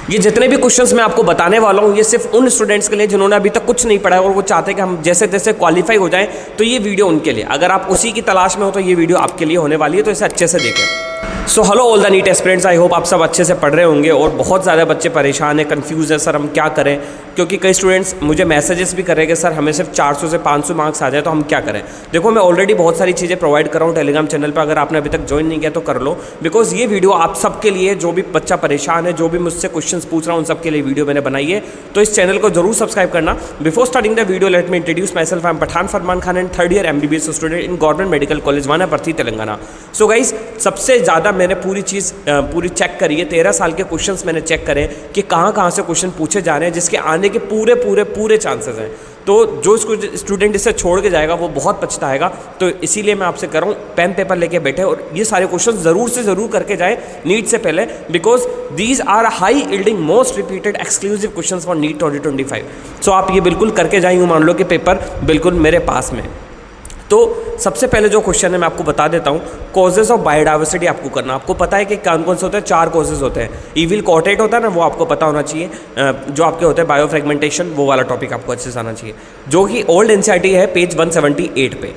ये जितने भी क्वेश्चंस मैं आपको बताने वाला हूँ ये सिर्फ उन स्टूडेंट्स के लिए जिन्होंने अभी तक कुछ नहीं पढ़ा है और वो चाहते हैं कि हम जैसे तैसे क्वालिफाई हो जाएं, तो ये वीडियो उनके लिए। अगर आप उसी की तलाश में हो तो ये वीडियो आपके लिए होने वाली है, तो इसे अच्छे से देखें। So hello all the NEET aspirants, I hope आप सब अच्छे से पढ़ रहे होंगे। और बहुत ज़्यादा बच्चे परेशान हैं, कंफ्यूज है, सर हम क्या करें, क्योंकि कई स्टूडेंट्स मुझे मैसेजेस भी कर रहे हैं कि सर हमें सिर्फ 400 से 500 मार्क्स आ जाए तो हम क्या करें। देखो मैं ऑलरेडी बहुत सारी चीज़ें प्रोवाइड कर रहा हूँ टेलीग्राम चैनल पर, अगर आपने अभी तक ज्वाइन नहीं किया तो कर लो, बिकॉज ये वीडियो आप सबके लिए, जो भी बच्चा परेशान है, जो भी मुझसे क्वेश्चंस पूछ रहा हूँ, उन सबके लिए वीडियो मैंने बनाई है। तो इस चैनल को जरूर सब्सक्राइब करना। Before starting the video let me introduce myself, I am Pathan Farman Khan and third year MBBS student in government medical college Wanaparthy Telangana. So guys सबसे ज़्यादा मैंने पूरी चीज़ पूरी चेक करी है, 13 साल के क्वेश्चंस मैंने चेक करे कि कहाँ से क्वेश्चन पूछे जा रहे हैं, जिसके आने के पूरे चांसेस हैं। तो जो स्टूडेंट इसे छोड़ के जाएगा वो बहुत पछताएगा। तो इसीलिए मैं आपसे कर रहा हूँ पेन पेपर लेके बैठे और ये सारे क्वेश्चन ज़रूर से ज़रूर करके जाए नीट से पहले, because these are high yielding most repeated exclusive question for NEET 2025। So आप ये बिल्कुल करके जाएंगे, मान लो कि पेपर बिल्कुल मेरे पास में। तो सबसे पहले जो क्वेश्चन है मैं आपको बता देता हूँ, कॉजेज ऑफ बायोडाइवर्सिटी आपको करना। आपको पता है कि कौन कौन से होते हैं, 4 कॉजेज होते हैं। इविल कॉटेट होता है ना, वो आपको पता होना चाहिए। जो आपके होते हैं बायोफ्रेगमेंटेशन, वो वाला टॉपिक आपको अच्छे से आना चाहिए, जो कि ओल्ड NCERT है पेज 178 पे।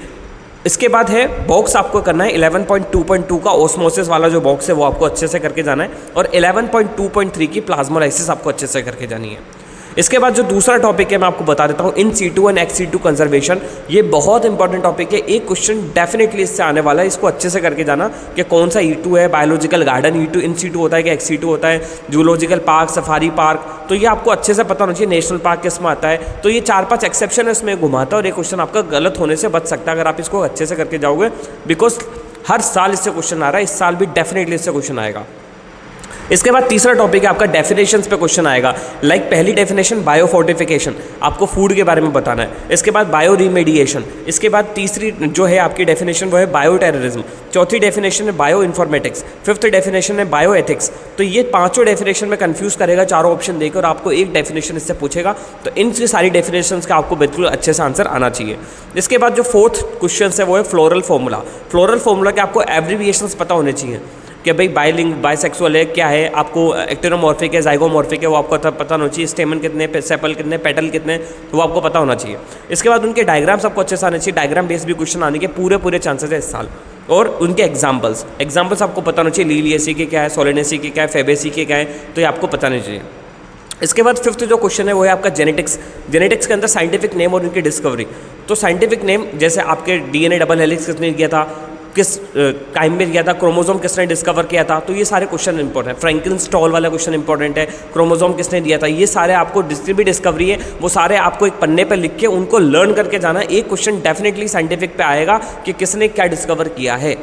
इसके बाद है बॉक्स आपको करना है 11.2.2 का ऑस्मोसिस वाला जो बॉक्स है वो आपको अच्छे से करके जाना है, और 11.2.3 की प्लाज्मोलाइसिस आपको अच्छे से करके जानी है। इसके बाद जो दूसरा टॉपिक है मैं आपको बता देता हूँ, in situ and ex situ conservation. ये बहुत इंपॉर्टेंट टॉपिक है, एक क्वेश्चन डेफिनेटली इससे आने वाला है, इसको अच्छे से करके जाना कि कौन सा E2 है, biological garden E2 in situ होता है कि एक्स सीटू होता है, जूलॉजिकल पार्क, सफारी पार्क, तो ये आपको अच्छे से पता होना चाहिए। नेशनल पार्क किस में आता है, तो ये 4-5 एक्सेप्शन है इसमें घुमाता है, और ये क्वेश्चन आपका गलत होने से बच सकता है अगर आप इसको अच्छे से करके जाओगे, बिकॉज हर साल इससे क्वेश्चन आ रहा है, इस साल भी डेफिनेटली इससे क्वेश्चन आएगा। इसके बाद तीसरा टॉपिक है आपका डेफिनेशंस पे क्वेश्चन आएगा। लाइक पहली डेफिनेशन बायोफोर्टिफिकेशन, आपको फूड के बारे में बताना है। इसके बाद बायो रिमेडिएशन। इसके बाद तीसरी जो है आपकी डेफिनेशन वो है बायो टेररिज्म। चौथी डेफिनेशन है बायो इन्फॉर्मेटिक्स। फिफ्थ डेफिनेशन है बायो एथिक्स। तो ये 5 डेफिनेशन में कंफ्यूज करेगा, चारों ऑप्शन देकर, और आपको एक डेफिनेशन इससे पूछेगा। तो इन सारी डेफिनेशन का आपको बिल्कुल अच्छे से आंसर आना चाहिए। इसके बाद जो फोर्थ क्वेश्चन है वो है फ्लोरल फॉर्मूला। फ्लोरल फॉर्मूला के आपको एब्रीविएशंस पता होने चाहिए कि भाई बाइलिंग बाइसेक्सुअल है क्या है, आपको एक्टिनोमॉर्फिक है, जाइगोमॉर्फिक है, वो आपको पता होना चाहिए। स्टेमन कितने, सेपल कितने, पेटल कितने, वो आपको पता होना चाहिए। इसके बाद उनके डायग्राम्स आपको अच्छे से आने चाहिए। डायग्राम बेस्ड भी क्वेश्चन आने के पूरे चांसेस है इस साल। और उनके एग्जाम्पल्स आपको पता होना चाहिए। लीलियसी के क्या है, सोलेनेसी के क्या है, फेबेसी के क्या है, तो ये आपको पता नहीं चाहिए। इसके बाद फिफ्थ जो क्वेश्चन है वो है आपका जेनेटिक्स। जेनेटिक्स के अंदर साइंटिफिक नेम और उनकी डिस्कवरी। तो साइंटिफिक नेम जैसे आपके DNA डबल हेलिक्स किसने किया था, किस टाइम में किया था, क्रोमोसोम किसने डिस्कवर किया था, तो ये सारे क्वेश्चन इंपॉर्टेंट है। फ्रैंकलिन स्टॉल वाला क्वेश्चन इंपॉर्टेंट है, क्रोमोसोम किसने दिया था, ये सारे आपको जितनी भी डिस्कवरी है वो सारे आपको एक पन्ने पे लिख के उनको लर्न करके जाना है। एक क्वेश्चन डेफिनेटली साइंटिफिक पे आएगा कि किसने क्या डिस्कवर किया है।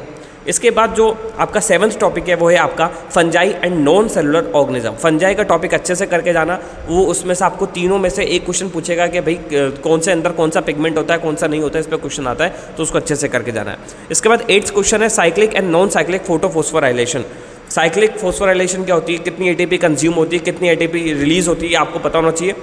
इसके बाद जो आपका 7th टॉपिक है वो है आपका fungi and non cellular organism. Fungi का टॉपिक अच्छे से करके जाना, वो उसमें से आपको तीनों में से एक क्वेश्चन पूछेगा कि भाई कौन से अंदर कौन सा पिगमेंट होता है, कौन सा नहीं होता है, इस पर क्वेश्चन आता है, तो उसको अच्छे से करके जाना है। इसके बाद 8th क्वेश्चन है cyclic and non cyclic photophosphorylation. Cyclic phosphorylation क्या होती है, कितनी ATP कंज्यूम होती है, कितनी ATP रिलीज होती है, आपको पता होना चाहिए।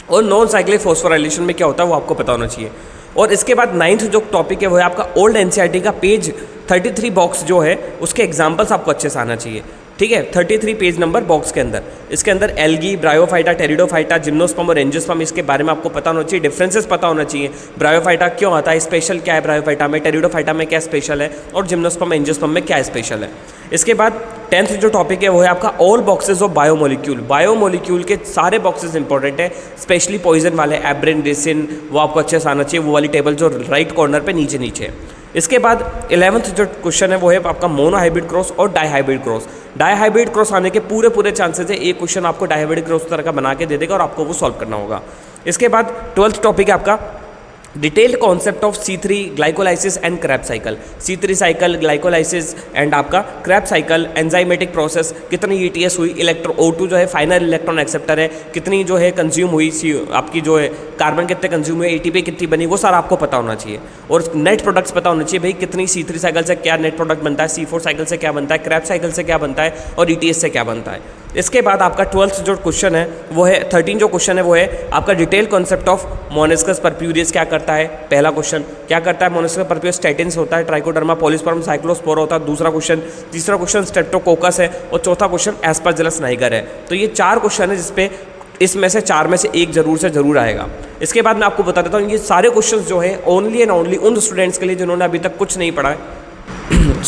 और नॉन साइक्लिक फोस्फोराइलेशन में क्या होता है वो आपको पता होना चाहिए। और इसके बाद 9th जो टॉपिक है वो है आपका ओल्ड NCERT का पेज 33 बॉक्स जो है उसके एग्जाम्पल्स आपको अच्छे से आना चाहिए। ठीक है, 33 पेज नंबर बॉक्स के अंदर, इसके अंदर एल्गी, ब्रायोफाइटा, टेरिडोफाइटा, जिम्नोस्पर्म और एंजियोस्पर्म, इसके बारे में आपको पता होना चाहिए। डिफरेंसेस पता होना चाहिए। ब्रायोफाइटा क्यों आता है, स्पेशल क्या है ब्रायोफाइटा में, टेरिडोफाइटा में क्या स्पेशल है, और जिम्नोस्पर्म एंजियोस्पर्म में क्या स्पेशल है। इसके बाद 10th जो टॉपिक है वो है आपका all boxes of biomolecule. Biomolecule के सारे बॉक्सेस इंपॉर्टेंट है, स्पेशली पॉइजन वाले, एब्रिन, रेसिन, वो आपको अच्छे से आना चाहिए, वो वाली टेबल जो राइट कॉर्नर पे नीचे है। इसके बाद 11th जो क्वेश्चन है वो है आपका मोनोहाइब्रिड क्रॉस और डाईहाइब्रिड क्रॉस। डाईहाइब्रिड क्रॉस आने के पूरे चांसेस है, एक क्वेश्चन आपको डाईहाइब्रिड क्रॉस तरह का बना के दे देगा और आपको वो सॉल्व करना होगा। इसके बाद 12th टॉपिक है आपका detailed concept of C3 glycolysis and Krebs cycle. C3 cycle, glycolysis and आपका क्रैब साइकिल, एंजाइमेटिक प्रोसेस, कितनी ETS हुई, O2 जो है फाइनल इलेक्ट्रॉन एक्सेप्टर है, कितनी जो है कंज्यूम हुई, आपकी जो है कार्बन कितने कंज्यूम हुए, ATP कितनी बनी, वो सारा आपको पता होना चाहिए। और नेट प्रोडक्ट्स पता होना चाहिए, भाई कितनी C3 साइकिल से क्या नेट प्रोडक्ट बनता है, C4 साइकिल से क्या बनता है, क्रैब साइकिल से क्या बनता है, और ETS से क्या बनता है। इसके बाद आपका 12th जो क्वेश्चन है वो है 13 जो क्वेश्चन है वो है आपका डिटेल कॉन्सेप्ट ऑफ मोनिस्कस परप्यूरियस क्या करता है। पहला क्वेश्चन क्या करता है मोनिस्कस परप्यूरियस, स्टैटिन्स होता है, ट्राइकोडर्मा पॉलीस्पर्म साइक्लोस्पोरा होता है दूसरा क्वेश्चन, तीसरा क्वेश्चन स्ट्रेप्टोकोकस है और चौथा क्वेश्चन एस्परजिलस नाइगर है। तो ये 4 क्वेश्चन है जिसपे इसमें से 4 में से एक जरूर आएगा। इसके बाद मैं आपको बता देता हूँ ये सारे क्वेश्चंस जो है ओनली एंड ओनली उन स्टूडेंट्स के लिए जिन्होंने अभी तक कुछ नहीं पढ़ा है।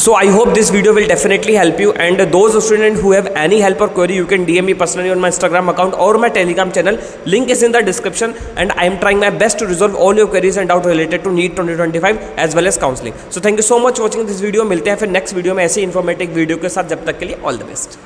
So I hope this video will definitely help you, and those students who have any help or query you can DM me personally on my Instagram account or my Telegram channel. Link is in the description, and I am trying my best to resolve all your queries and doubt related to NEET 2025 as well as counseling. So thank you so much for watching this video. मिलते हैं फिर next video में ऐसे informative video के साथ, जब तक के लिए ऑल द बेस्ट।